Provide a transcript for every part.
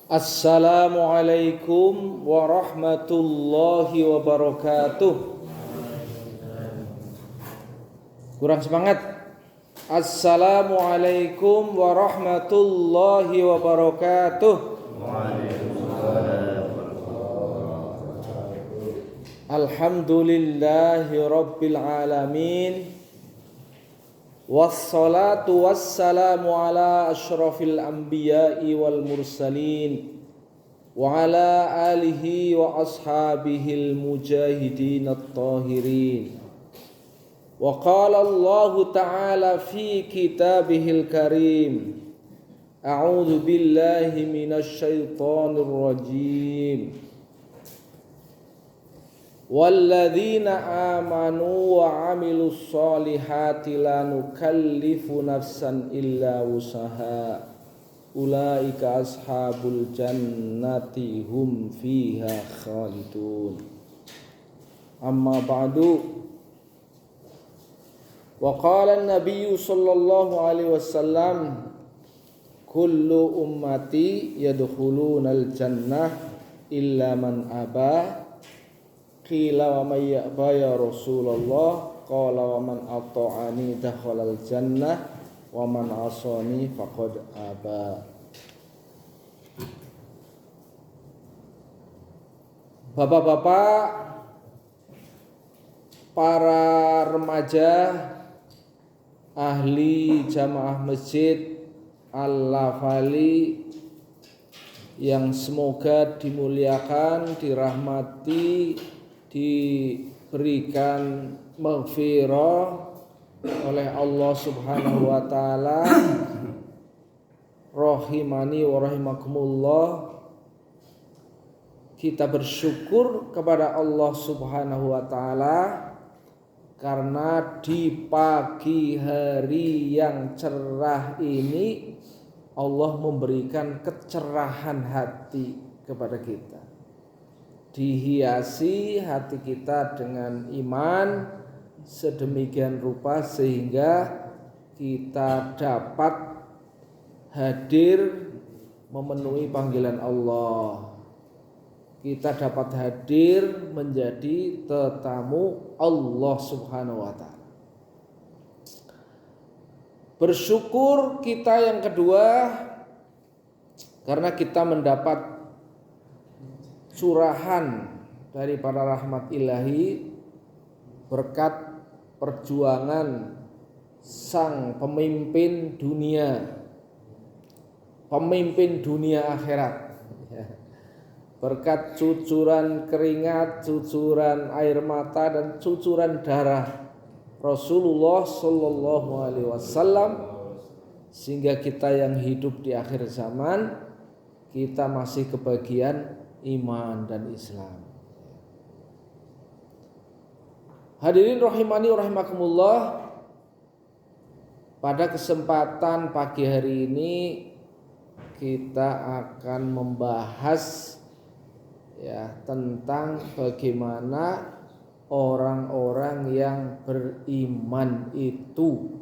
Assalamualaikum warahmatullahi wabarakatuh. Kurang semangat. Assalamualaikum warahmatullahi wabarakatuh. Alhamdulillahi rabbil alamin. Wassalatu wassalamu ala asyrafil anbiya'i wal mursalin wa ala alihi wa ashabihil mujahidin at-tahirin. Wa qala Allah ta'ala fi kitabihil karim, a'udzu billahi minasy syaithanir rajim. Walladzina amanu wa amilus solihati la nukallifu nafsan illa wusaha ulaika ashabul jannati hum fiha khalidun. Amma ba'du. Wa qala an-nabiy sallallahu alaihi wasallam, kullu ummati yadkhulunal jannah illa man aba. Qila wa may ya'ba ya Rasulullah, qala wa man ata'ani dakhalal jannah wa man asani faqad aba. Bapak-bapak, para remaja ahli jamaah masjid Al-Lafali yang semoga dimuliakan, dirahmati, diberikan maghfirah oleh Allah Subhanahu wa taala, rahimani wa rahimakumullah. Kita bersyukur kepada Allah Subhanahu wa taala karena di pagi hari yang cerah ini Allah memberikan kecerahan hati kepada kita. Dihiasi hati kita dengan iman sedemikian rupa sehingga kita dapat hadir memenuhi panggilan Allah. Kita dapat hadir menjadi tetamu Allah Subhanahu wa taala. Bersyukur kita yang kedua karena kita mendapat curahan daripada rahmat ilahi berkat perjuangan sang pemimpin dunia akhirat, berkat cucuran keringat, cucuran air mata dan cucuran darah Rasulullah Sallallahu Alaihi Wasallam, sehingga kita yang hidup di akhir zaman kita masih kebagian iman dan Islam. Hadirin rahimani rahimakumullah, pada kesempatan pagi hari ini kita akan membahas tentang bagaimana orang-orang yang beriman itu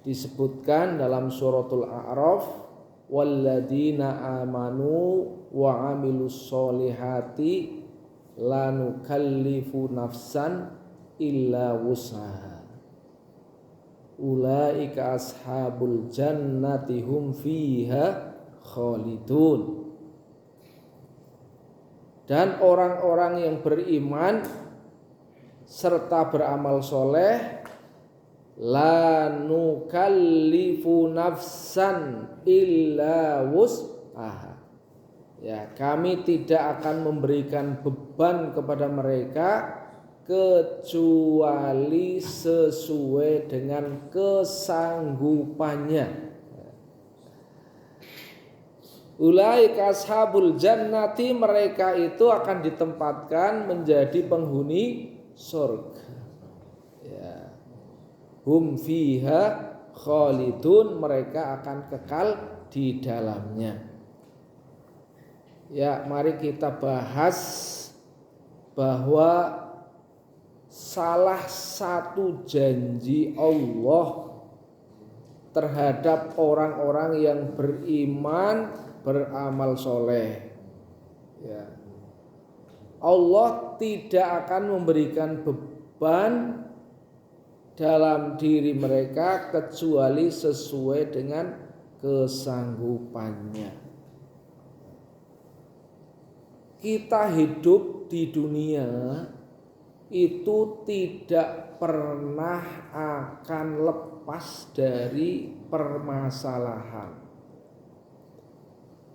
disebutkan dalam suratul A'raf, walladzina amanu wa amilus solihati la nukallifu nafsan illa wus'aha ulaika ashabul jannati hum fiha khalidun. Dan orang-orang yang beriman serta beramal soleh, la nukallifu nafsan illa wus'aha, kami tidak akan memberikan beban kepada mereka kecuali sesuai dengan kesanggupannya. Ulaika ashabul jannati, mereka itu akan ditempatkan menjadi penghuni surga. Hum fiha khalidun, mereka akan kekal di dalamnya. Mari kita bahas bahwa salah satu janji Allah terhadap orang-orang yang beriman, beramal soleh. Ya. Allah tidak akan memberikan beban dalam diri mereka kecuali sesuai dengan kesanggupannya. Kita hidup di dunia itu tidak pernah akan lepas dari permasalahan.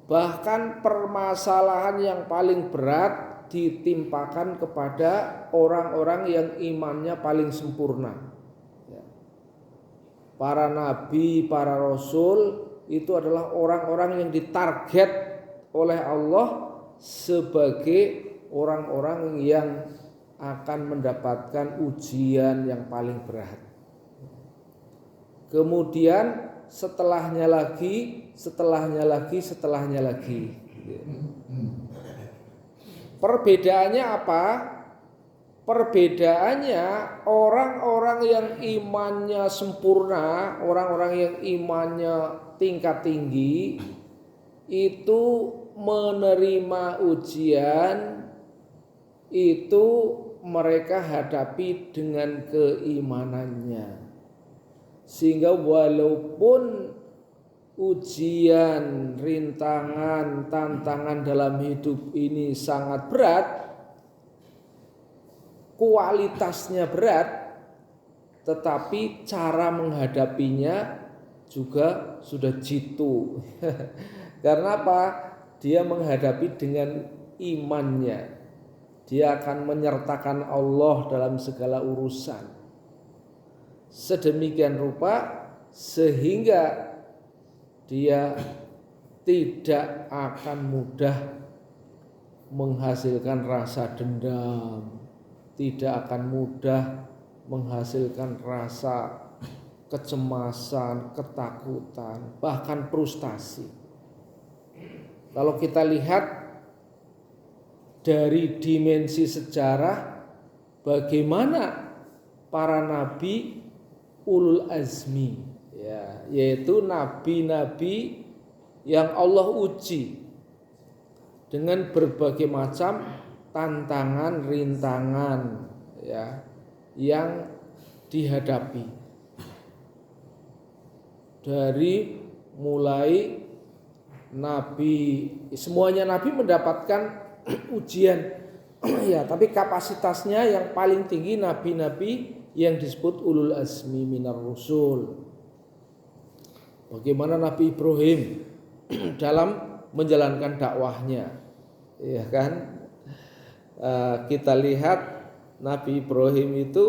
Bahkan permasalahan yang paling berat ditimpakan kepada orang-orang yang imannya paling sempurna. Para nabi, para rasul itu adalah orang-orang yang ditarget oleh Allah sebagai orang-orang yang akan mendapatkan ujian yang paling berat. Kemudian setelahnya lagi. Perbedaannya apa? Perbedaannya orang-orang yang imannya sempurna, orang-orang yang imannya tingkat tinggi itu menerima ujian itu mereka hadapi dengan keimanannya. Sehingga walaupun ujian, rintangan, tantangan dalam hidup ini sangat berat, kualitasnya berat, tetapi cara menghadapinya juga sudah jitu. Karena apa? Dia menghadapi dengan imannya. Dia akan menyertakan Allah dalam segala urusan. Sedemikian rupa sehingga dia tidak akan mudah menghasilkan rasa dendam, tidak akan mudah menghasilkan rasa kecemasan, ketakutan, bahkan frustasi. Kalau kita lihat dari dimensi sejarah, bagaimana para nabi ulul azmi, ya, yaitu nabi-nabi yang Allah uji dengan berbagai macam tantangan, rintangan, ya, yang dihadapi. Dari mulai nabi, semuanya nabi mendapatkan ujian, ya, tapi kapasitasnya yang paling tinggi nabi-nabi yang disebut ulul azmi minar rusul. Bagaimana Nabi Ibrahim dalam menjalankan dakwahnya, ya kan? Kita lihat Nabi Ibrahim itu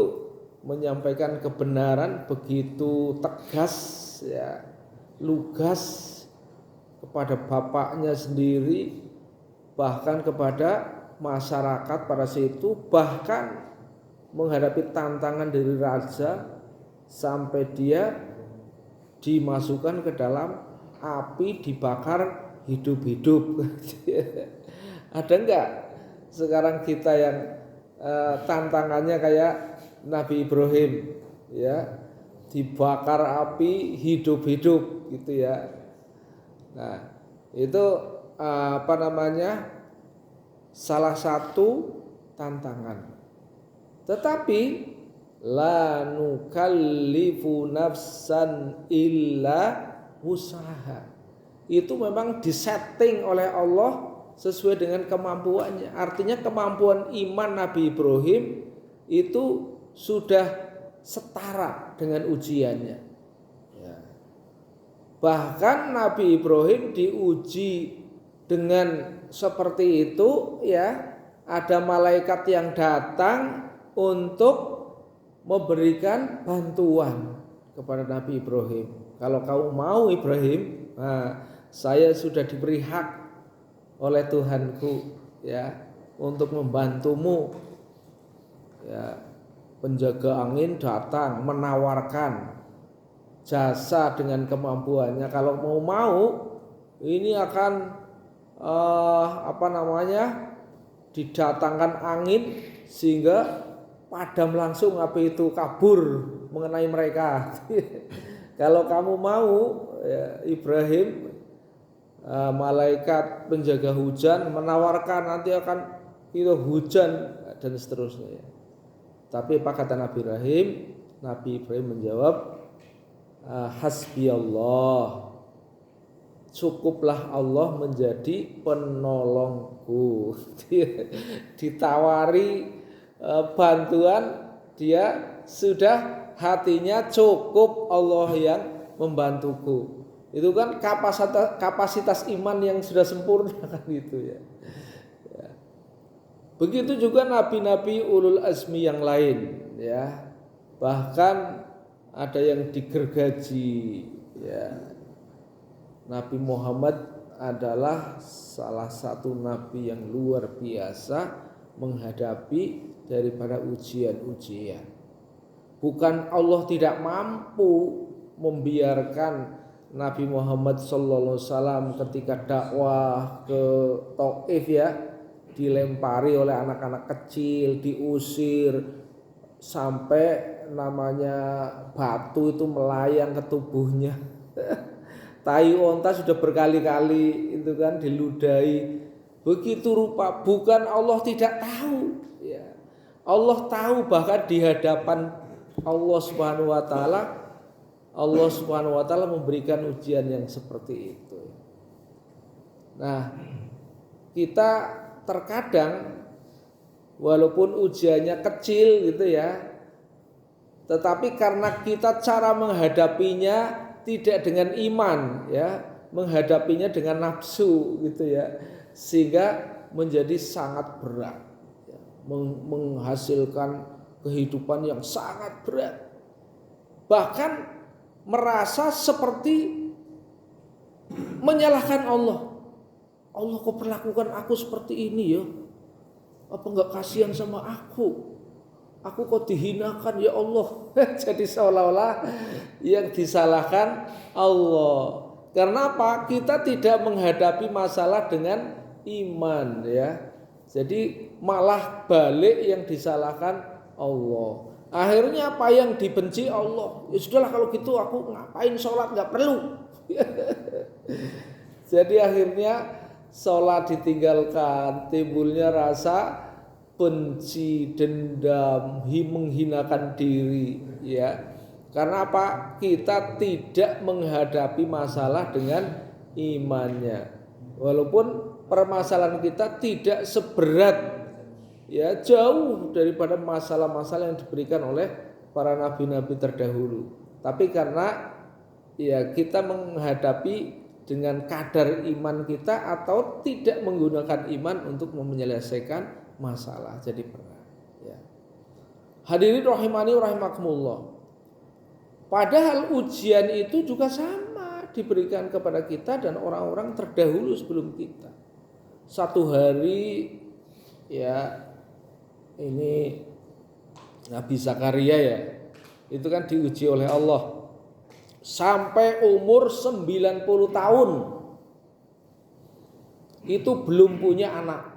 menyampaikan kebenaran begitu tegas, ya, lugas kepada bapaknya sendiri, bahkan kepada masyarakat pada situ, bahkan menghadapi tantangan dari raja sampai dia dimasukkan ke dalam api, dibakar hidup-hidup. Ada enggak sekarang kita yang tantangannya kayak Nabi Ibrahim, ya, dibakar api hidup-hidup gitu ya. Nah, itu salah satu tantangan. Tetapi la nukallifu nafsan illa wus'aha. Itu memang disetting oleh Allah sesuai dengan kemampuannya. Artinya kemampuan iman Nabi Ibrahim itu sudah setara dengan ujiannya. Ya. Bahkan Nabi Ibrahim diuji dengan seperti itu, ya. Ada malaikat yang datang untuk memberikan bantuan kepada Nabi Ibrahim. Kalau kamu mau Ibrahim, saya sudah diberi hak oleh Tuhanku, ya, untuk membantumu. Ya, penjaga angin datang menawarkan jasa dengan kemampuannya. Kalau mau ini akan didatangkan angin sehingga padam langsung api itu, kabur mengenai mereka. Kalau kamu mau ya, Ibrahim, malaikat penjaga hujan menawarkan nanti akan itu hujan dan seterusnya ya. Tapi apa kata Nabi Ibrahim? Nabi Ibrahim menjawab, hasbi Allah, cukuplah Allah menjadi penolongku. Ditawari bantuan, dia sudah hatinya cukup Allah yang membantuku. Itu kan kapasitas iman yang sudah sempurna kan itu ya. Begitu juga nabi-nabi ulul azmi yang lain ya. Bahkan ada yang digergaji ya. Nabi Muhammad adalah salah satu nabi yang luar biasa menghadapi daripada ujian-ujian. Bukan Allah tidak mampu membiarkan Nabi Muhammad SAW ketika dakwah ke Taif ya, dilempari oleh anak-anak kecil, diusir sampai namanya batu itu melayang ke tubuhnya. Tai onta sudah berkali-kali itu kan diludahi. Begitu rupa, bukan Allah tidak tahu ya. Allah tahu, bahkan di hadapan Allah Subhanahu wa taala memberikan ujian yang seperti itu. Nah, kita terkadang walaupun ujiannya kecil gitu ya, tetapi karena kita cara menghadapinya tidak dengan iman ya, menghadapinya dengan nafsu gitu ya, sehingga menjadi sangat berat ya, menghasilkan kehidupan yang sangat berat, bahkan merasa seperti menyalahkan Allah. Allah kok perlakukan aku seperti ini ya? Apa enggak kasihan sama aku? Aku kok dihinakan ya Allah. Jadi seolah-olah yang disalahkan Allah. Karena apa? Kita tidak menghadapi masalah dengan iman ya. Jadi malah balik yang disalahkan Allah. Akhirnya apa yang dibenci Allah? Ya sudahlah kalau gitu aku ngapain sholat, nggak perlu. Jadi akhirnya sholat ditinggalkan, timbulnya rasa benci, dendam, menghinakan diri, ya. Karena apa? Kita tidak menghadapi masalah dengan imannya. Walaupun permasalahan kita tidak seberat, ya, jauh daripada masalah-masalah yang diberikan oleh para nabi-nabi terdahulu. Tapi karena ya kita menghadapi dengan kadar iman kita atau tidak menggunakan iman untuk menyelesaikan masalah, jadi berat ya. Hadirin rahimani rahimakumullah. Padahal ujian itu juga sama diberikan kepada kita dan orang-orang terdahulu sebelum kita. Satu hari ya, ini Nabi Zakaria ya, itu kan diuji oleh Allah sampai umur 90 tahun itu belum punya anak.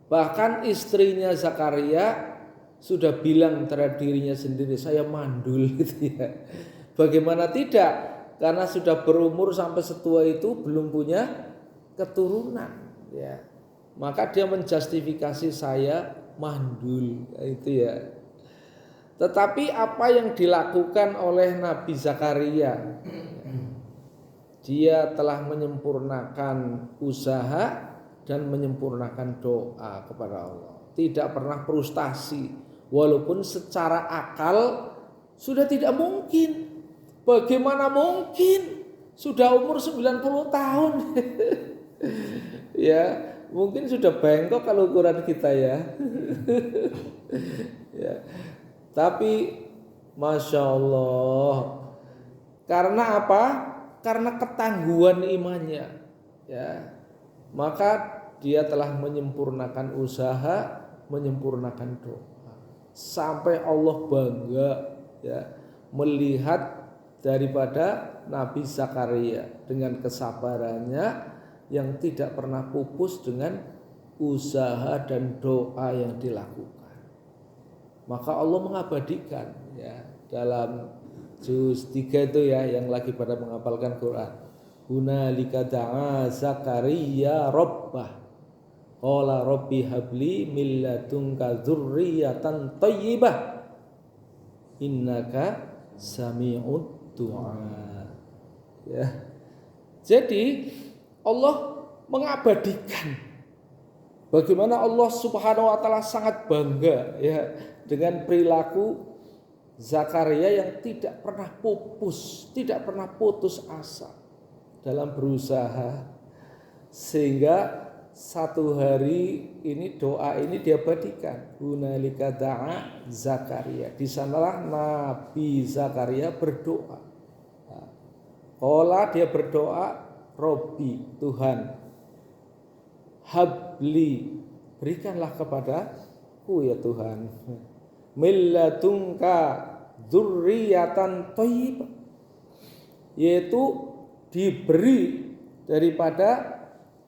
Bahkan istrinya Zakaria sudah bilang terhadap dirinya sendiri, saya mandul gitu ya. Bagaimana tidak, karena sudah berumur sampai setua itu belum punya keturunan ya. Maka dia menjustifikasi saya mandul itu ya. Tetapi apa yang dilakukan oleh Nabi Zakaria, dia telah menyempurnakan usaha dan menyempurnakan doa kepada Allah. Tidak pernah frustasi, walaupun secara akal sudah tidak mungkin. Bagaimana mungkin sudah umur 90 tahun? Ya, mungkin sudah bengkok kalau ukuran kita ya. Ya. Tapi Masya Allah, karena apa? Karena ketangguhan imannya ya, maka dia telah menyempurnakan usaha, menyempurnakan doa, sampai Allah bangga ya melihat daripada Nabi Zakaria dengan kesabarannya yang tidak pernah pupus dengan usaha dan doa yang dilakukan. Maka Allah mengabadikan ya dalam juz 3 itu ya yang lagi pada menghafalkan Quran. Hunalika da'a Zakaria rabbah qala rabbi habli min ladunka dzurriyyatan thayyibah innaka sami'ud du'a. Ya. Jadi Allah mengabadikan bagaimana Allah Subhanahu wa taala sangat bangga ya dengan perilaku Zakaria yang tidak pernah pupus, tidak pernah putus asa dalam berusaha, sehingga satu hari ini doa ini diabadikan. Hunalika da'a Zakaria. Di sanalah Nabi Zakaria berdoa. Qala dia berdoa, Robbi Tuhan, habli berikanlah kepadaku ya Tuhan, milladunka dzurriyyatan thayyibah, yaitu diberi daripada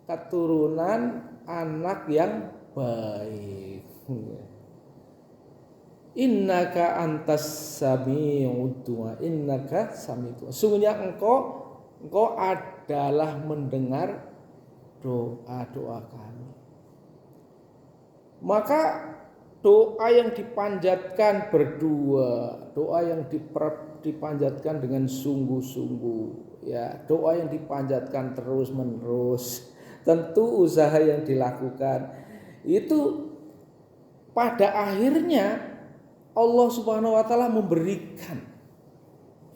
keturunan anak yang baik. Innaka antas sami'ud du'a, innaka sami'ud du'a. Sungguhnya engkau adalah mendengar doa-doa kami. Maka doa yang dipanjatkan berdua, doa yang dipanjatkan dengan sungguh-sungguh, ya, doa yang dipanjatkan terus-menerus, tentu usaha yang dilakukan itu pada akhirnya Allah Subhanahu wa taala memberikan.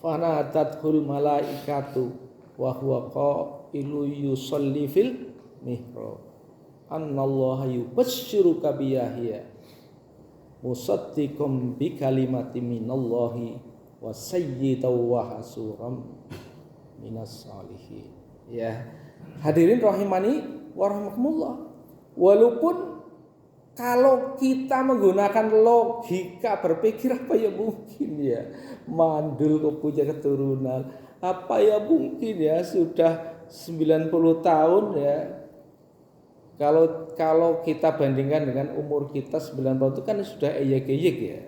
Fanadatul malaikatu wa huwa qailu yusalli fil mihrab annallaha yubasyshiruka bi Yahya musaddiqan bi kalimati minallahi wa sayyidan wa hasuram minas salihin. Ya, hadirin rahimani wa rahimakumullah. Walaupun kalau kita menggunakan logika berpikir, apa ya mungkin ya mandul kok punya keturunan, apa ya mungkin ya sudah 90 tahun ya. Kalau kita bandingkan dengan umur kita 90 itu kan sudah eyek-eyek ya.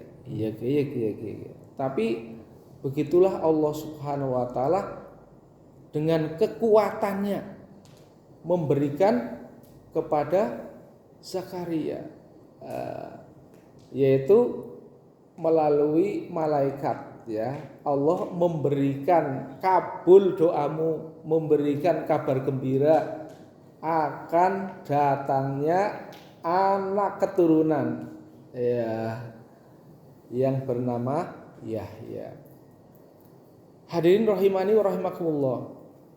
Eyek-eyek. Tapi begitulah Allah Subhanahu wa taala dengan kekuatannya memberikan kepada Zakaria, yaitu melalui malaikat ya. Allah memberikan kabul doamu, memberikan kabar gembira akan datangnya anak keturunan ya yang bernama Yahya. Hadirin rahimani wa rahimakumullah.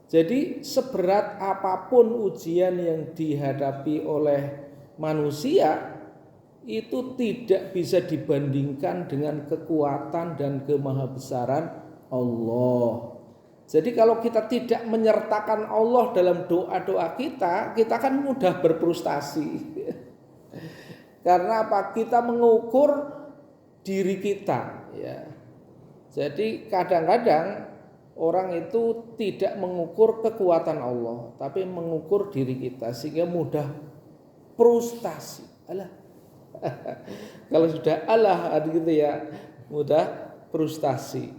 Jadi seberat apapun ujian yang dihadapi oleh manusia itu tidak bisa dibandingkan dengan kekuatan dan kemahabesaran Allah. Jadi kalau kita tidak menyertakan Allah dalam doa-doa kita kan mudah berfrustasi. Karena apa? Kita mengukur diri kita ya. Jadi kadang-kadang orang itu tidak mengukur kekuatan Allah, tapi mengukur diri kita sehingga mudah frustasi. Alah. Kalau sudah Allah gitu ya, mudah frustasi.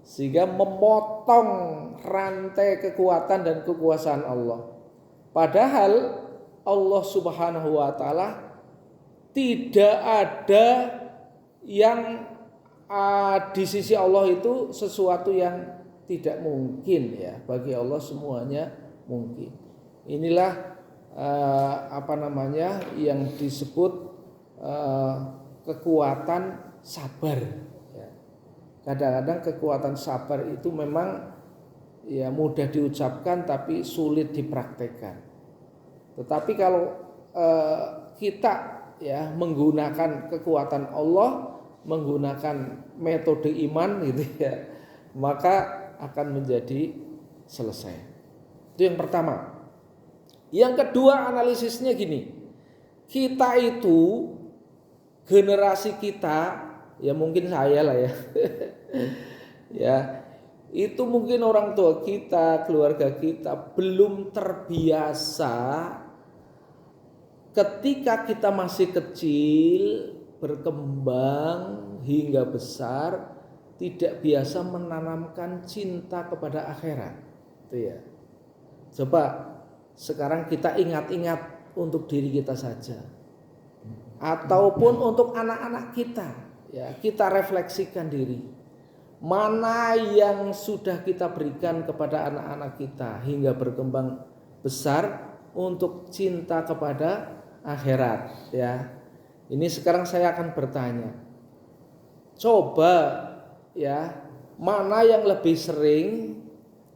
Sehingga memotong rantai kekuatan dan kekuasaan Allah. Padahal Allah Subhanahu wa taala tidak ada yang di sisi Allah itu sesuatu yang tidak mungkin ya. Bagi Allah semuanya mungkin. Inilah yang disebut kekuatan sabar. Kadang-kadang kekuatan sabar itu memang ya mudah diucapkan tapi sulit dipraktekkan. Tetapi kalau kita ya menggunakan kekuatan Allah, menggunakan metode iman gitu ya, maka akan menjadi selesai. Itu yang pertama. Yang kedua analisisnya gini. Kita itu generasi kita, ya mungkin saya lah ya. Ya, itu mungkin orang tua kita, keluarga kita belum terbiasa ketika kita masih kecil berkembang hingga besar tidak biasa menanamkan cinta kepada akhirat. Itu ya. Coba sekarang kita ingat-ingat untuk diri kita saja, ataupun untuk anak-anak kita. Ya, kita refleksikan diri. Mana yang sudah kita berikan kepada anak-anak kita hingga berkembang besar untuk cinta kepada akhirat. Ya, ini sekarang saya akan bertanya. Coba ya, mana yang lebih sering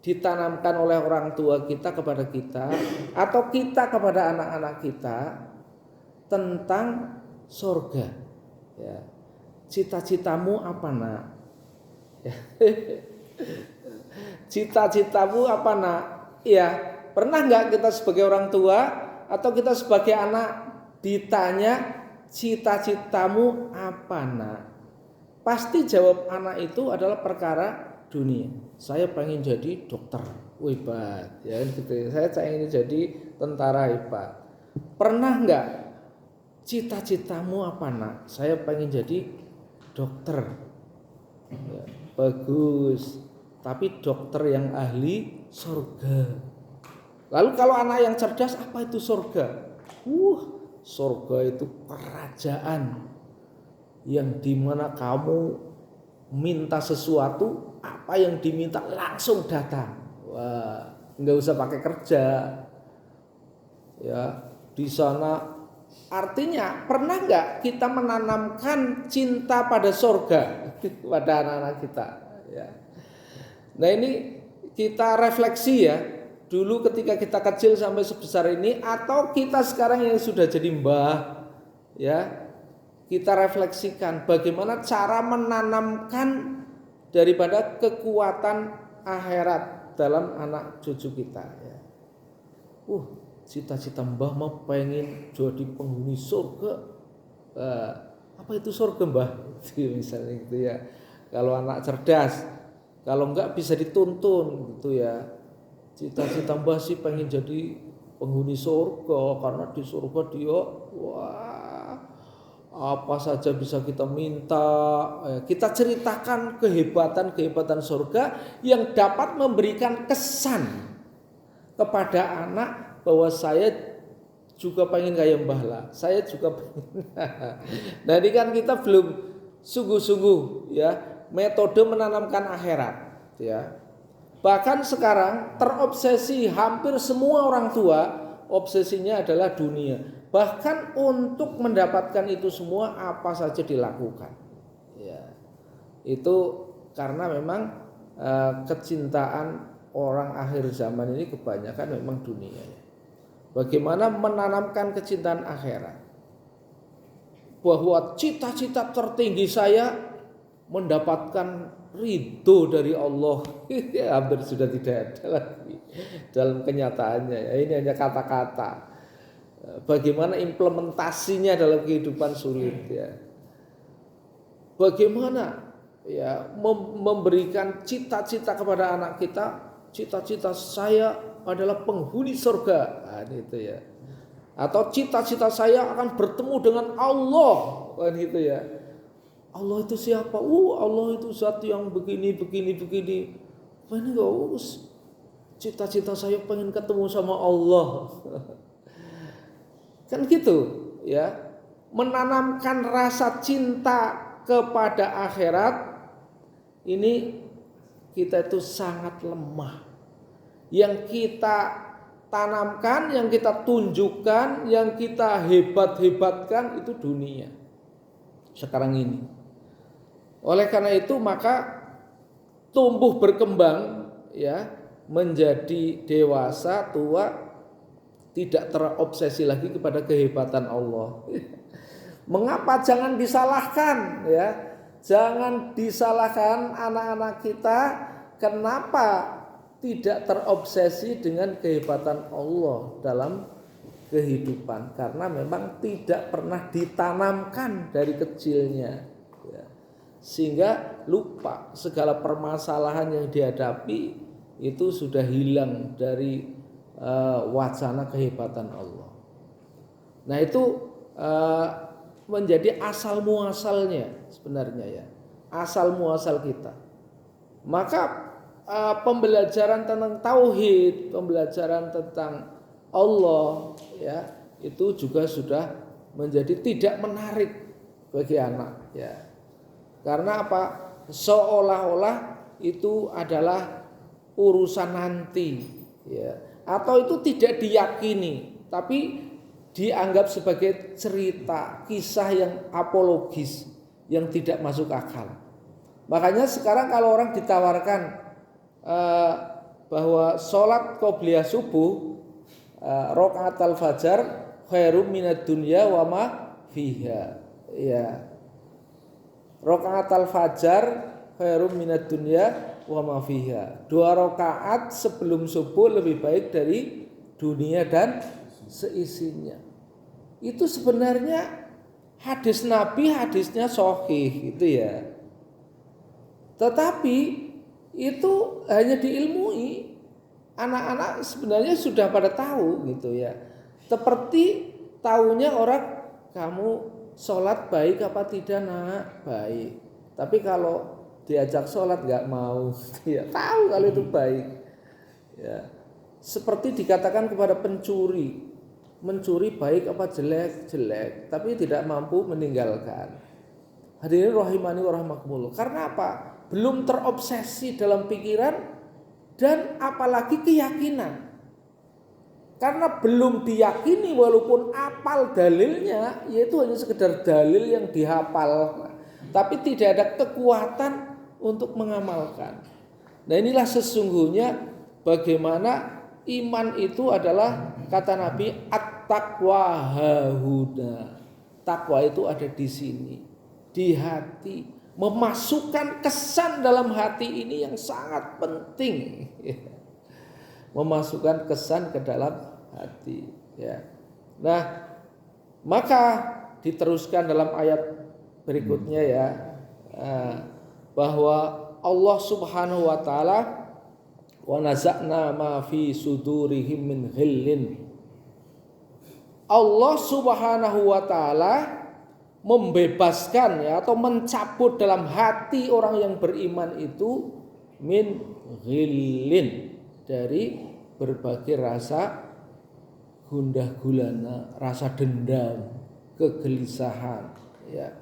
ditanamkan oleh orang tua kita kepada kita atau kita kepada anak-anak kita tentang surga. Ya. Cita-citamu apa, Nak? Ya. Cita-citamu apa, Nak? Ya, pernah nggak kita sebagai orang tua atau kita sebagai anak ditanya cita-citamu apa, Nak? Pasti jawab anak itu adalah perkara dunia. Saya pengen jadi dokter, hebat, ya gitu. Saya ingin jadi tentara, hebat. Pernah nggak cita-citamu apa, Nak? Saya pengen jadi dokter. Ya, bagus. Tapi dokter yang ahli surga. Lalu kalau anak yang cerdas, apa itu surga? Surga itu kerajaan yang dimana kamu minta sesuatu, apa yang diminta langsung datang. Wah, nggak usah pakai kerja. Ya, di sana artinya pernah nggak kita menanamkan cinta pada surga pada anak-anak kita? Ya. Nah ini kita refleksi ya. Dulu ketika kita kecil sampai sebesar ini, atau kita sekarang yang sudah jadi mbah, ya kita refleksikan bagaimana cara menanamkan daripada kekuatan akhirat dalam anak cucu kita. Ya. Cita-cita mbah mau pengen jadi penghuni surga. Apa itu surga, mbah? Misalnya gitu ya. Kalau anak cerdas, kalau enggak bisa dituntun gitu ya. Cita-cita mbah sih pengen jadi penghuni surga, karena di surga dia apa saja bisa kita minta. Kita ceritakan kehebatan surga yang dapat memberikan kesan kepada anak bahwa saya juga pengen kayak mbah lah, saya juga pengen. Nah ini kan kita belum sungguh-sungguh ya metode menanamkan akhirat ya. Bahkan sekarang terobsesi hampir semua orang tua, obsesinya adalah dunia. Bahkan untuk mendapatkan itu semua apa saja dilakukan. Ya. Itu karena memang kecintaan orang akhir zaman ini kebanyakan memang dunia. Bagaimana menanamkan kecintaan akhirat? Bahwa cita-cita tertinggi saya mendapatkan ridho dari Allah. Hampir sudah tidak ada lagi dalam kenyataannya. Ini hanya kata-kata. Bagaimana implementasinya dalam kehidupan sulit ya. Bagaimana ya memberikan cita-cita kepada anak kita, cita-cita saya adalah penghuni surga. Nah, itu ya. Atau cita-cita saya akan bertemu dengan Allah. Kan itu ya. Allah itu siapa? Allah itu zat yang begini. Ini enggak cita-cita saya pengen ketemu sama Allah. Kan gitu ya. Menanamkan rasa cinta kepada akhirat ini kita itu sangat lemah. Yang kita tanamkan, yang kita tunjukkan, yang kita hebat-hebatkan itu dunia sekarang ini. Oleh karena itu maka tumbuh berkembang ya menjadi dewasa tua tidak terobsesi lagi kepada kehebatan Allah. Mengapa jangan disalahkan ya? Jangan disalahkan anak-anak kita kenapa tidak terobsesi dengan kehebatan Allah dalam kehidupan, karena memang tidak pernah ditanamkan dari kecilnya ya. Sehingga lupa segala permasalahan yang dihadapi itu sudah hilang dari wacana kehebatan Allah. Nah itu menjadi asal muasalnya sebenarnya ya. asal muasal kita. Maka pembelajaran tentang tauhid, pembelajaran tentang Allah ya, itu juga sudah menjadi tidak menarik bagi anak ya. Karena apa? Seolah-olah itu adalah urusan nanti ya, atau itu tidak diyakini tapi dianggap sebagai cerita kisah yang apologis yang tidak masuk akal. Makanya sekarang kalau orang ditawarkan bahwa sholat qobliyah subuh rakaat al-fajar khairum minad dunya wa ma fiha ya, rakaat al-fajar khairum minad dunya wa ma fiha, 2 rakaat sebelum subuh lebih baik dari dunia dan seisinya. Itu sebenarnya hadis Nabi, hadisnya sahih gitu ya. Tetapi itu hanya diilmui. Anak-anak sebenarnya sudah pada tahu gitu ya. Seperti tahunya orang, kamu sholat baik apa tidak nak? Baik. Tapi kalau diajak sholat nggak mau, ya tahu kalau itu baik. Ya. Seperti dikatakan kepada pencuri, mencuri baik apa jelek? Jelek. Tapi tidak mampu meninggalkan. Hadirin rahimani wa rahimakumullah. Karena apa? Belum terobsesi dalam pikiran dan apalagi keyakinan. Karena belum diyakini walaupun apal dalilnya, yaitu hanya sekedar dalil yang dihafal, tapi tidak ada kekuatan untuk mengamalkan. Nah inilah sesungguhnya bagaimana iman itu adalah, kata Nabi, at-taqwa hahuna. Takwa itu ada di sini, di hati. Memasukkan kesan dalam hati ini yang sangat penting. Memasukkan kesan ke dalam hati. Ya. Nah, maka diteruskan dalam ayat berikutnya ya, bahwa Allah Subhanahu wa taala wa naza'na ma fi sudurihim min ghillin. Allah Subhanahu wa taala membebaskan ya, atau mencabut dalam hati orang yang beriman itu min ghillin, dari berbagai rasa gundah gulana, rasa dendam, kegelisahan ya.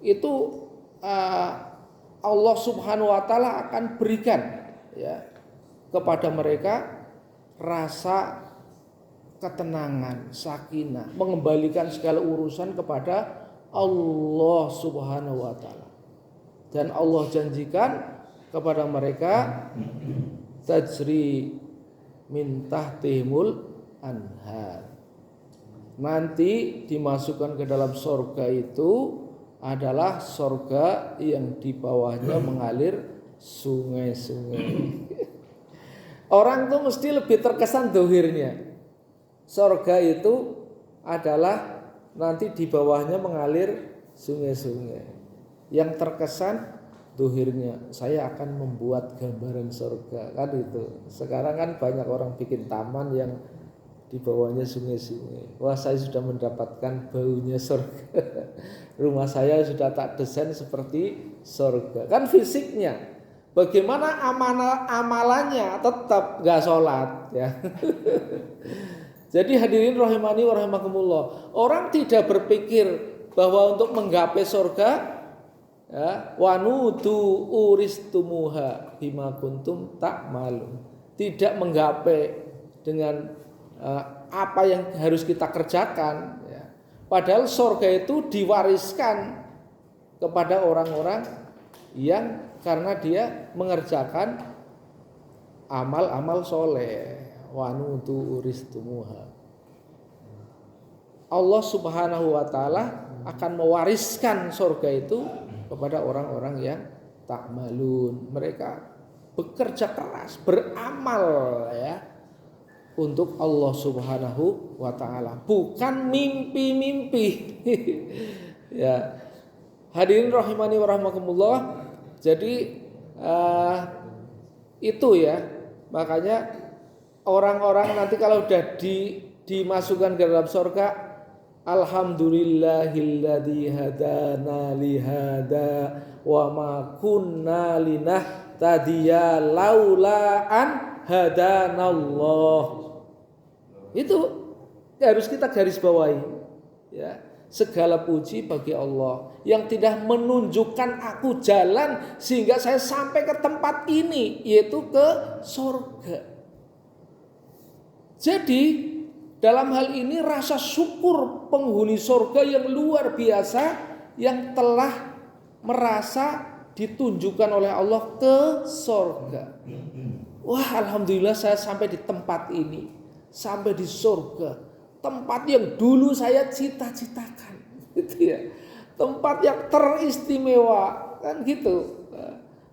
Itu Allah Subhanahu wa taala akan berikan ya kepada mereka rasa ketenangan, sakinah, mengembalikan segala urusan kepada Allah Subhanahu wa taala. Dan Allah janjikan kepada mereka tajri min tahtihimul anhar. Nanti dimasukkan ke dalam surga itu adalah surga yang di bawahnya mengalir sungai-sungai. Orang tuh mesti lebih terkesan dohirnya. Surga itu adalah nanti di bawahnya mengalir sungai-sungai. Yang terkesan dohirnya, saya akan membuat gambaran surga, kan itu. Sekarang kan banyak orang bikin taman yang di bawahnya sungai-sungai. Wah, saya sudah mendapatkan baunya surga. Rumah saya sudah tak desain seperti surga. Kan fisiknya. Bagaimana amalannya tetap gak sholat ya. Jadi hadirin rahimani wa rahimakumullah, orang tidak berpikir bahwa untuk menggapai surga ya, wanudu uristumuha bima kuntum ta'malun, tidak menggapai dengan apa yang harus kita kerjakan ya. Padahal surga itu diwariskan kepada orang-orang yang karena dia mengerjakan amal-amal soleh. Wanutu uristumuha. Allah Subhanahu wa taala akan mewariskan surga itu kepada orang-orang yang ta'malun. Mereka bekerja keras, beramal ya untuk Allah Subhanahu wa taala, bukan mimpi-mimpi. Ya. Hadirin rahimani wa rahimakumullah. Jadi itu ya. Makanya orang-orang nanti kalau sudah dimasukkan ke dalam surga, Alhamdulillahilladzi hadana li hada wa ma kunna linahtadiya laula an hadanallah. Itu harus kita garis bawahi, ya. Segala puji bagi Allah yang tidak menunjukkan aku jalan sehingga saya sampai ke tempat ini, yaitu ke surga. Jadi dalam hal ini rasa syukur penghuni surga yang luar biasa yang telah merasa ditunjukkan oleh Allah ke surga. Wah, alhamdulillah saya sampai di tempat ini, sampai di surga. Tempat yang dulu saya cita-citakan, gitu ya. Tempat yang teristimewa, kan gitu.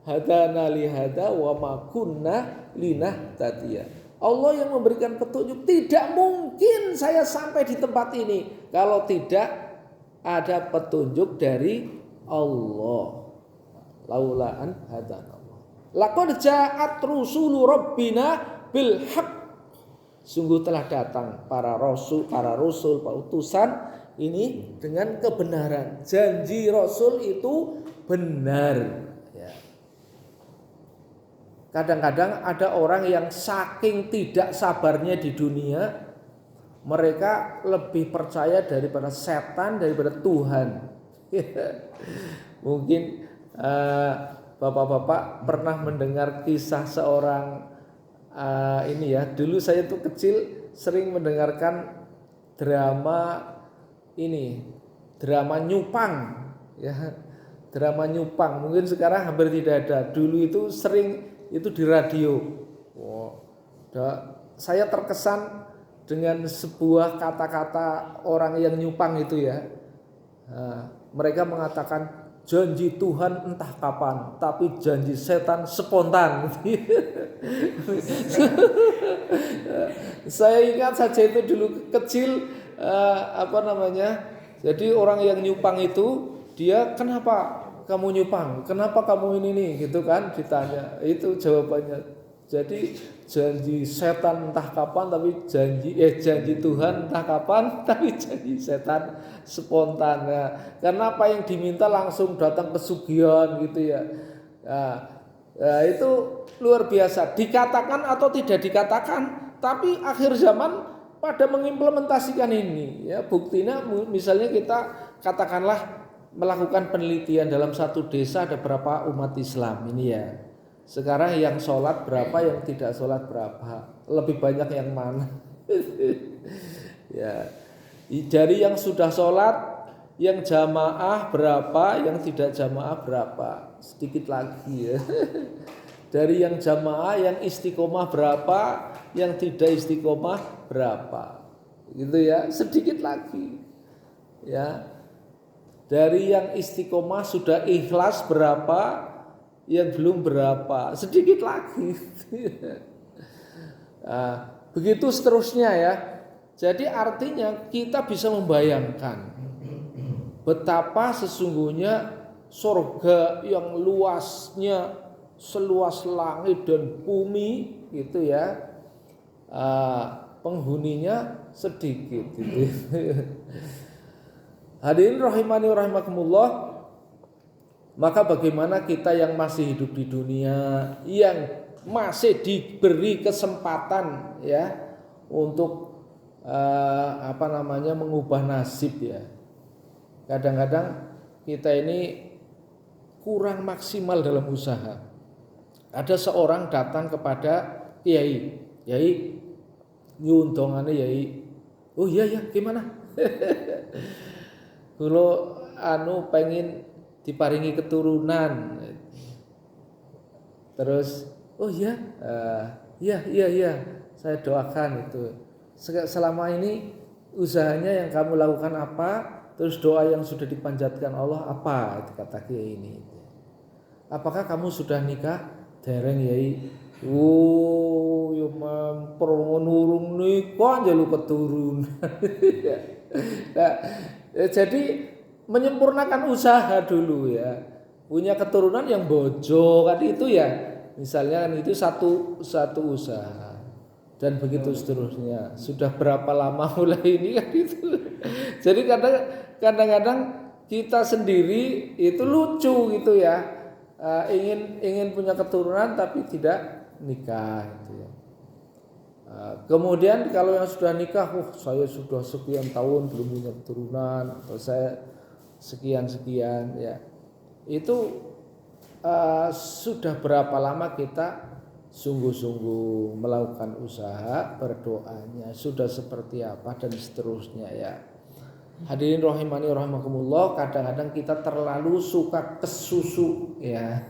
Hadana li hada wa ma kunna linahtadiya. Allah yang memberikan petunjuk. Tidak mungkin saya sampai di tempat ini kalau tidak ada petunjuk dari Allah. Laulaan hadanallah. Laqad ja'at rusulu rabbina bil haqq. Sungguh telah datang para rasul, para utusan ini dengan kebenaran. Janji Rasul itu benar. Ya. Kadang-kadang ada orang yang saking tidak sabarnya di dunia, mereka lebih percaya daripada setan daripada Tuhan. Mungkin bapak-bapak pernah mendengar kisah seorang ini ya, dulu saya tuh kecil sering mendengarkan drama Nyupang ya, drama Nyupang. Mungkin sekarang hampir tidak ada. Dulu itu sering itu di radio. Saya terkesan dengan sebuah kata-kata orang yang nyupang itu ya. Mereka mengatakan janji Tuhan entah kapan, tapi janji setan spontan. Saya ingat saja itu dulu kecil, jadi orang yang nyupang itu, dia kenapa kamu nyupang? Kenapa kamu ini gitu kan ditanya. Itu jawabannya. Jadi janji setan entah kapan, tapi janji Tuhan entah kapan, tapi janji setan spontan. Nah, karena apa yang diminta langsung datang pesugihan gitu ya. Nah, itu luar biasa. Dikatakan atau tidak dikatakan, tapi akhir zaman pada mengimplementasikan ini. Ya, buktinya misalnya kita katakanlah melakukan penelitian dalam satu desa ada berapa umat Islam ini ya. Sekarang yang sholat berapa, yang tidak sholat berapa, lebih banyak yang mana? Ya, dari yang sudah sholat, yang jamaah berapa, yang tidak jamaah berapa, sedikit lagi ya. Dari yang jamaah, yang istiqomah berapa, yang tidak istiqomah berapa, gitu ya, sedikit lagi. Ya, dari yang istiqomah sudah ikhlas berapa, yang belum berapa, sedikit lagi. Nah, begitu seterusnya ya. Jadi artinya kita bisa membayangkan betapa sesungguhnya surga yang luasnya seluas langit dan bumi gitu ya. Penghuninya sedikit gitu. Hadirin rahimani rahimakumullah. Maka bagaimana kita yang masih hidup di dunia, yang masih diberi kesempatan ya untuk mengubah nasib ya. Kadang-kadang kita ini kurang maksimal dalam usaha. Ada seorang datang kepada kiai, nyuntongane yai. Oh iya gimana? Kalau pengen diparingi keturunan. Terus iya saya doakan itu. Selama ini usahanya yang kamu lakukan apa? Terus doa yang sudah dipanjatkan Allah apa? Itu kata kiai ini. Apakah kamu sudah nikah? Dereng yai. Yo memperunurung nikah njaluk keturunan. Nah, jadi menyempurnakan usaha dulu ya. Punya keturunan yang bojo kan itu ya. Misalnya kan itu satu usaha. dan begitu seterusnya. Sudah berapa lama mulai ini kan itu. Jadi kadang-kadang kita sendiri itu lucu gitu ya, ingin punya keturunan tapi tidak nikah gitu ya. Kemudian kalau yang sudah nikah, saya sudah sekian tahun belum punya keturunan, atau saya sekian ya, itu sudah berapa lama kita sungguh-sungguh melakukan usaha, berdoanya sudah seperti apa dan seterusnya ya. Hadirin rahimani rahimakumullah, kadang-kadang kita terlalu suka kesusu ya.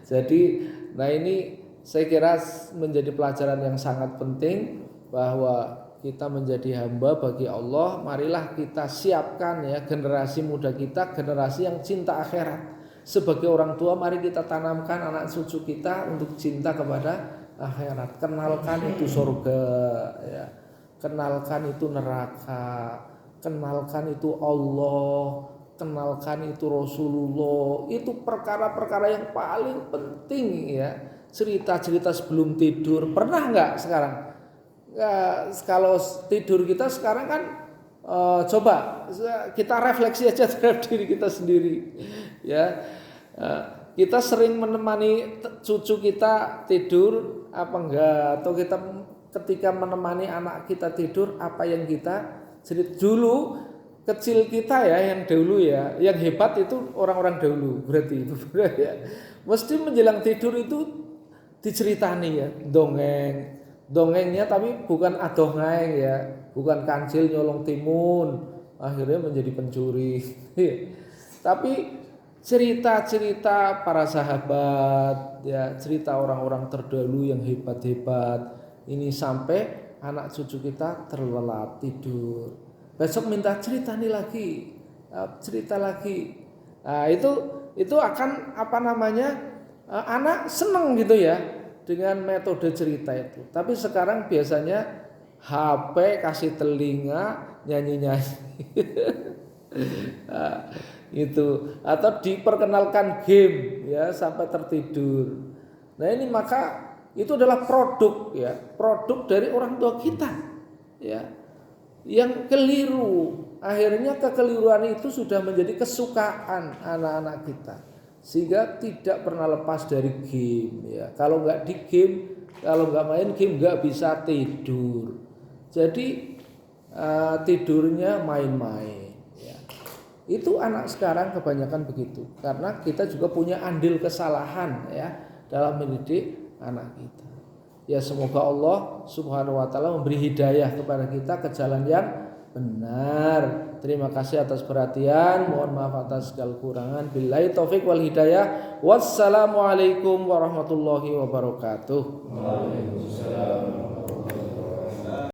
Jadi nah ini saya kira menjadi pelajaran yang sangat penting bahwa kita menjadi hamba bagi Allah. Marilah kita siapkan ya generasi muda kita, generasi yang cinta akhirat. Sebagai orang tua, mari kita tanamkan anak cucu kita untuk cinta kepada akhirat. Kenalkan itu surga ya. Kenalkan itu neraka. Kenalkan itu Allah, kenalkan itu Rasulullah. Itu perkara-perkara yang paling penting ya. Cerita-cerita sebelum tidur. Pernah nggak sekarang? Kalau tidur kita sekarang kan coba kita refleksi aja terhadap diri kita sendiri ya. Kita sering menemani cucu kita tidur apa enggak, atau kita ketika menemani anak kita tidur apa yang kita cerita dulu kecil kita ya, yang dahulu ya, yang hebat itu orang-orang dahulu berarti itu ya. Mesti menjelang tidur itu diceritani ya, dongengnya tapi bukan adongeng ya, bukan kancil nyolong timun akhirnya menjadi pencuri tapi cerita-cerita para sahabat ya, cerita orang-orang terdahulu yang hebat-hebat ini sampai anak cucu kita terlelap tidur, besok minta cerita lagi. Nah, itu akan anak seneng gitu ya dengan metode cerita itu. Tapi sekarang biasanya HP kasih telinga nyanyi-nyanyi. Nah, itu atau diperkenalkan game ya sampai tertidur. Nah, ini maka itu adalah produk dari orang tua kita ya, yang keliru. Akhirnya kekeliruan itu sudah menjadi kesukaan anak-anak kita, sehingga tidak pernah lepas dari game ya. Kalau nggak di game, kalau nggak main game nggak bisa tidur. Jadi tidurnya main-main ya. Itu anak sekarang kebanyakan begitu, karena kita juga punya andil kesalahan ya dalam mendidik anak kita. Ya, semoga Allah Subhanahu wa taala memberi hidayah kepada kita ke jalan yang benar. Terima kasih atas perhatian. Mohon maaf atas segala kekurangan. Billahi taufik wal hidayah. Wassalamualaikum warahmatullahi wabarakatuh. Waalaikumsalam.